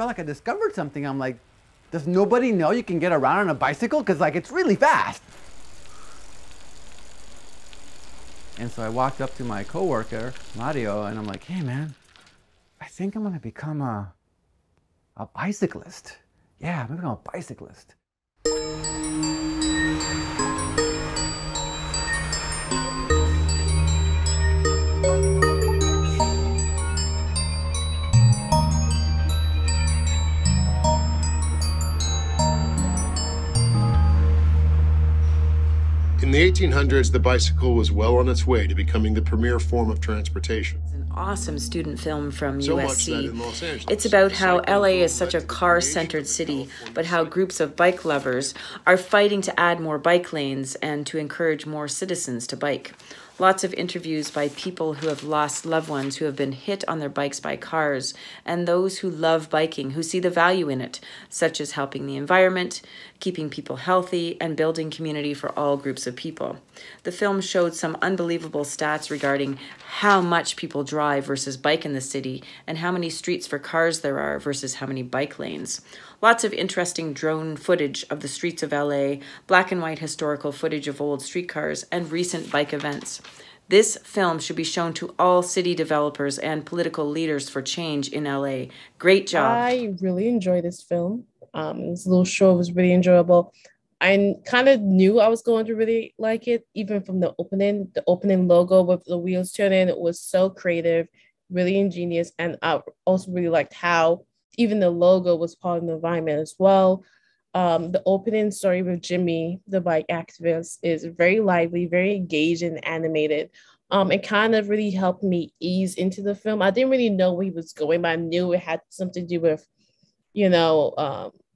felt like I discovered something. I'm like, does nobody know you can get around on a bicycle? Because like it's really fast. And so I walked up to my coworker, Mario, and I'm like, hey man, I think I'm gonna become a bicyclist. Yeah, I'm gonna become a bicyclist. In the 1800s, the bicycle was well on its way to becoming the premier form of transportation. It's an awesome student film from So USC. much that in Los Angeles, It's about how cycling LA is led such a to the car-centered creation city, of California but how City. groups of bike lovers are fighting to add more bike lanes and to encourage more citizens to bike. Lots of interviews by people who have lost loved ones who have been hit on their bikes by cars, and those who love biking, who see the value in it, such as helping the environment, keeping people healthy, and building community for all groups of people. The film showed some unbelievable stats regarding how much people drive versus bike in the city, and how many streets for cars there are versus how many bike lanes. Lots of interesting drone footage of the streets of LA, black and white historical footage of old streetcars, and recent bike events. This film should be shown to all city developers and political leaders for change in LA. Great job. I really enjoyed this film. This little show was really enjoyable. I kind of knew I was going to really like it, even from the opening. The opening logo with the wheels turning, it was so creative, really ingenious, and I also really liked how even the logo was part of the environment as well. The opening story with Jimmy, the bike activist, is very lively, very engaged and animated. It kind of really helped me ease into the film. I didn't really know where he was going, but I knew it had something to do with,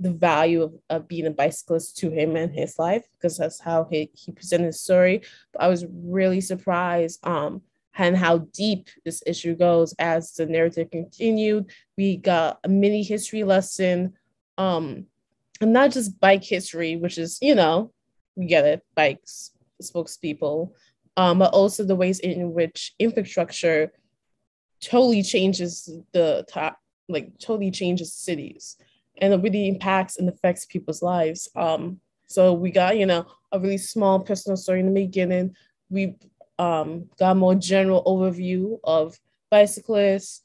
the value of being a bicyclist to him and his life, because that's how he presented his story. But I was really surprised and how deep this issue goes as the narrative continued. We got a mini history lesson, and not just bike history, which is, we get it, bikes, spokespeople, but also the ways in which infrastructure totally changes totally changes cities, and it really impacts and affects people's lives. So we got, a really small personal story in the beginning. We got a more general overview of bicyclists,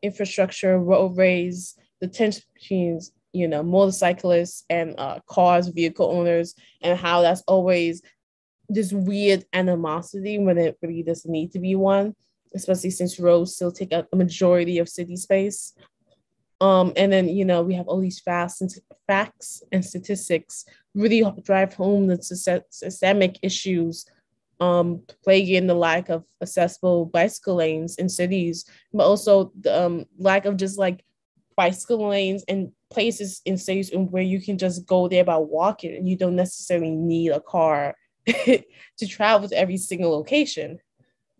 infrastructure, roadways, the tension between, motorcyclists and cars, vehicle owners, and how that's always this weird animosity when it really doesn't need to be one, especially since roads still take up a majority of city space. And then, we have all these facts and statistics really drive home the systemic issues plaguing the lack of accessible bicycle lanes in cities, but also the lack of just like bicycle lanes and places in cities where you can just go there by walking and you don't necessarily need a car to travel to every single location.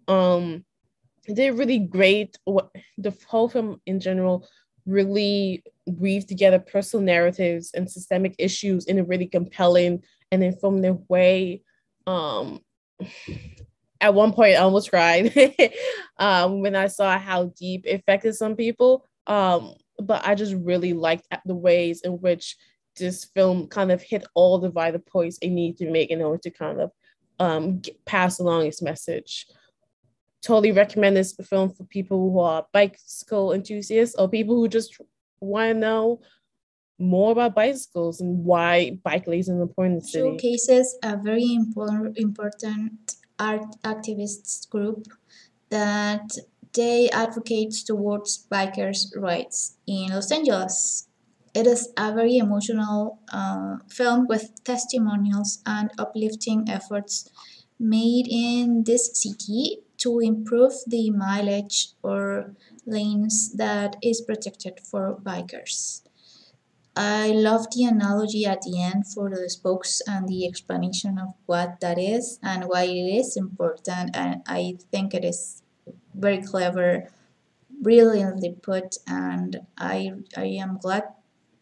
They're really great. The whole film in general really weave together personal narratives and systemic issues in a really compelling and informative way. At one point I almost cried when I saw how deep it affected some people. But I just really liked the ways in which this film kind of hit all the vital points it needed to make in order to kind of pass along its message. Totally recommend this film for people who are bicycle enthusiasts or people who just want to know more about bicycles and why bike lanes are important in the city. Showcases a very important art activists group that they advocate towards bikers' rights in Los Angeles. It is a very emotional film with testimonials and uplifting efforts made in this city to improve the mileage or lanes that is protected for bikers. I love the analogy at the end for the spokes and the explanation of what that is and why it is important. And I think it is very clever, brilliantly put, and I am glad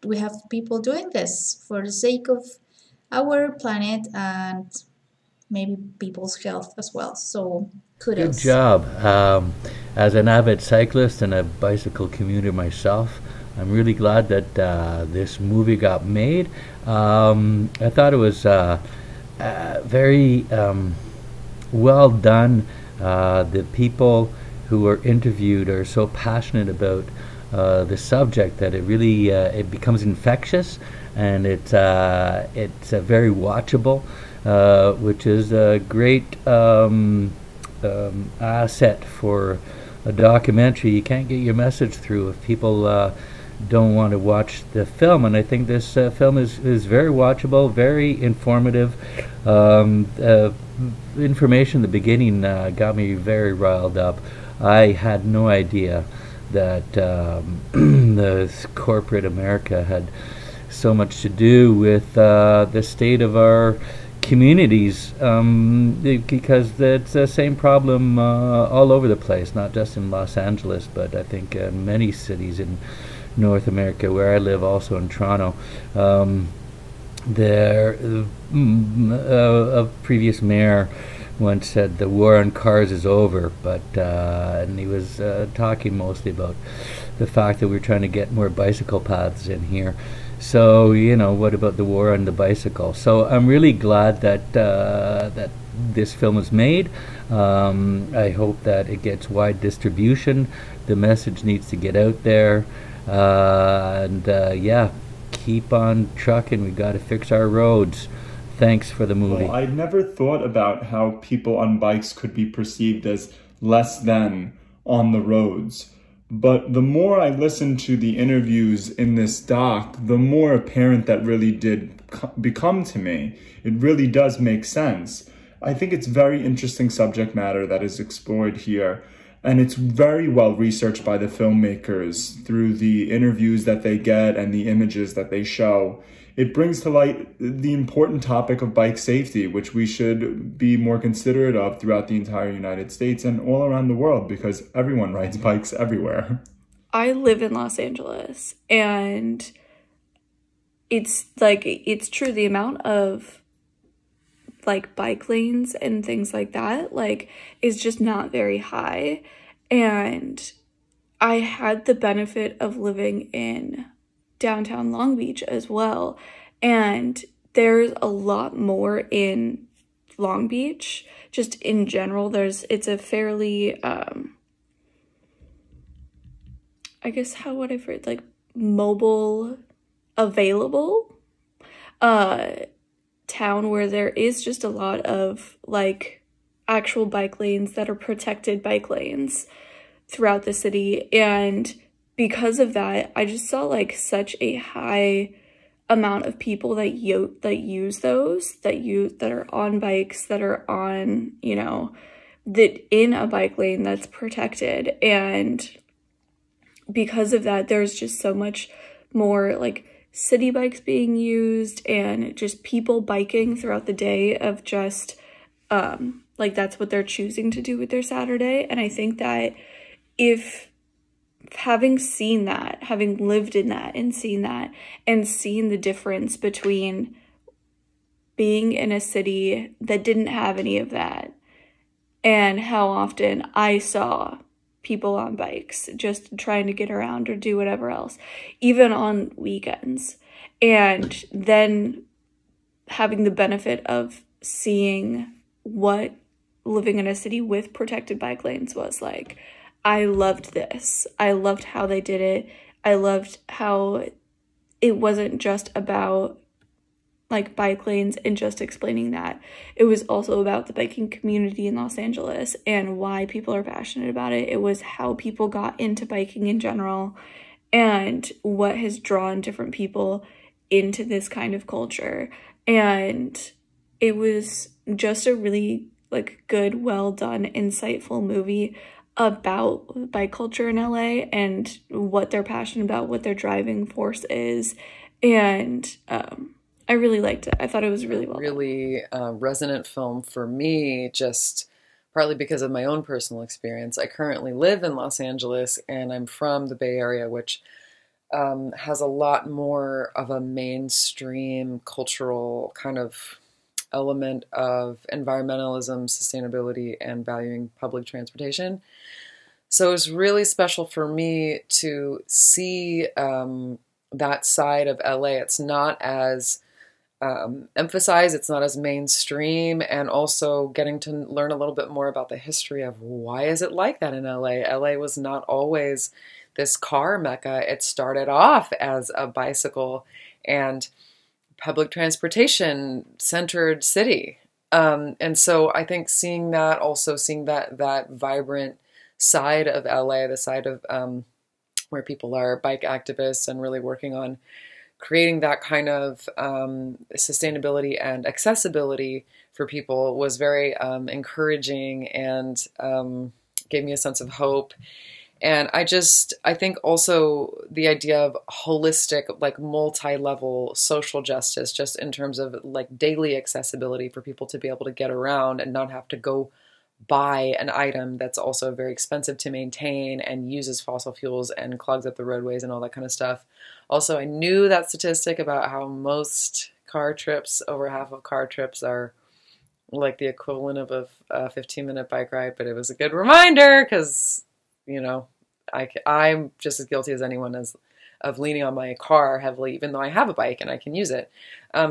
we have people doing this for the sake of our planet and maybe people's health as well. So kudos. Good job. As an avid cyclist and a bicycle commuter myself, I'm really glad that this movie got made. I thought it was very well done. The people who were interviewed are so passionate about the subject that it really it becomes infectious, and it's very watchable, which is a great asset for a documentary. You can't get your message through if people don't want to watch the film, and I think this film is very watchable, very informative. Information in the beginning got me very riled up. I had no idea that the corporate America had so much to do with the state of our communities, because it's the same problem all over the place, not just in Los Angeles, but I think in many cities in North America, where I live, also in Toronto. A previous mayor once said the war on cars is over, but and he was talking mostly about the fact that we're trying to get more bicycle paths in here. So, you know, what about the war on the bicycle? So I'm really glad that that this film is made. I hope that it gets wide distribution. The message needs to get out there. Yeah, keep on trucking. We got to fix our roads. Thanks for the movie. Well, I'd never thought about how people on bikes could be perceived as less than on the roads. But the more I listened to the interviews in this doc, the more apparent that really did become to me. It really does make sense. I think it's very interesting subject matter that is explored here. And it's very well researched by the filmmakers through the interviews that they get and the images that they show. It brings to light the important topic of bike safety, which we should be more considerate of throughout the entire United States and all around the world, because everyone rides bikes everywhere. I live in Los Angeles, and it's like, it's true, the amount of like bike lanes and things like that, like, is just not very high. And I had the benefit of living in downtown Long Beach as well, and there's a lot more in Long Beach just in general. It's a fairly I guess, how would I phrase, like, mobile available town, where there is just a lot of like actual bike lanes that are protected bike lanes throughout the city. And because of that, I just saw like such a high amount of people that use those, that are on bikes, that are on, you know, that in a bike lane that's protected. And because of that, there's just so much more like city bikes being used, and just people biking throughout the day, of just like that's what they're choosing to do with their Saturday. And I think that if having seen that, having lived in that and seen that, and seen the difference between being in a city that didn't have any of that, and how often I saw people on bikes just trying to get around or do whatever else, even on weekends, and then having the benefit of seeing what living in a city with protected bike lanes was like, I loved this. I loved how they did it. I loved how it wasn't just about like bike lanes and just explaining that. It was also about the biking community in Los Angeles and why people are passionate about it. It was how people got into biking in general, and what has drawn different people into this kind of culture. And it was just a really like good, well done, insightful movie about bike culture in LA and what they're passionate about, what their driving force is. And I really liked it. I thought it was really well done. Really resonant film for me, just partly because of my own personal experience. I currently live in Los Angeles, and I'm from the Bay Area, which has a lot more of a mainstream cultural kind of element of environmentalism, sustainability, and valuing public transportation. So it was really special for me to see that side of LA. It's not as emphasized, it's not as mainstream, and also getting to learn a little bit more about the history of why is it like that in LA. LA was not always this car mecca. It started off as a bicycle and public transportation centered city. And so I think seeing that, also seeing that vibrant side of LA, the side of where people are bike activists and really working on creating that kind of sustainability and accessibility for people, was very encouraging and gave me a sense of hope. And I think also the idea of holistic, like multi-level social justice, just in terms of like daily accessibility for people to be able to get around and not have to go buy an item that's also very expensive to maintain and uses fossil fuels and clogs up the roadways and all that kind of stuff. Also, I knew that statistic about how most car trips, over half of car trips, are like the equivalent of a 15-minute bike ride, but it was a good reminder because, you know, I'm just as guilty as anyone of leaning on my car heavily, even though I have a bike and I can use it.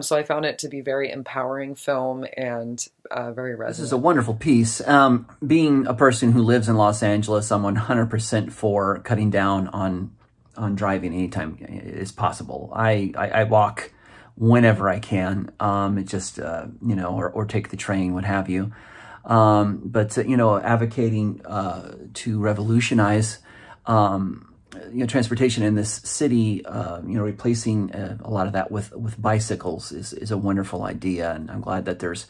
So I found it to be very empowering film and very resonant. This is a wonderful piece. Being a person who lives in Los Angeles, I'm 100% for cutting down on driving anytime is possible. I walk whenever I can. It just, you know, or take the train, what have you. But, you know, advocating to revolutionize you know, transportation in this city, you know, replacing a lot of that with bicycles is a wonderful idea, and I'm glad that there's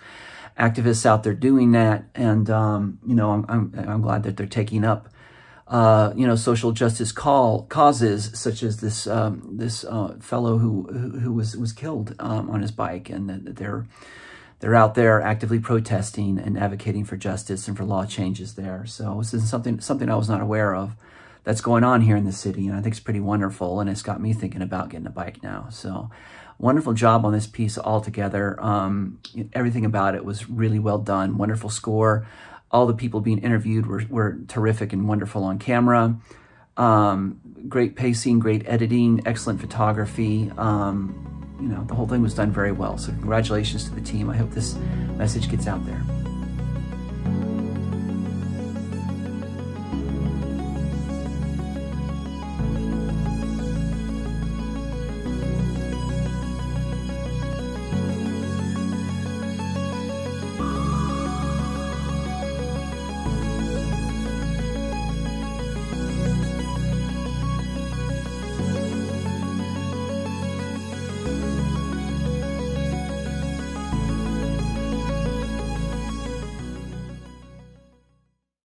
activists out there doing that, and you know, I'm glad that they're taking up you know, social justice causes such as this this fellow who was killed on his bike, and that they're out there actively protesting and advocating for justice and for law changes there. So this is something I was not aware of that's going on here in the city, and I think it's pretty wonderful, and it's got me thinking about getting a bike now. So wonderful job on this piece altogether. Everything about it was really well done. Wonderful score. All the people being interviewed were terrific and wonderful on camera. Great pacing, great editing, excellent photography. You know, the whole thing was done very well. So congratulations to the team. I hope this message gets out there.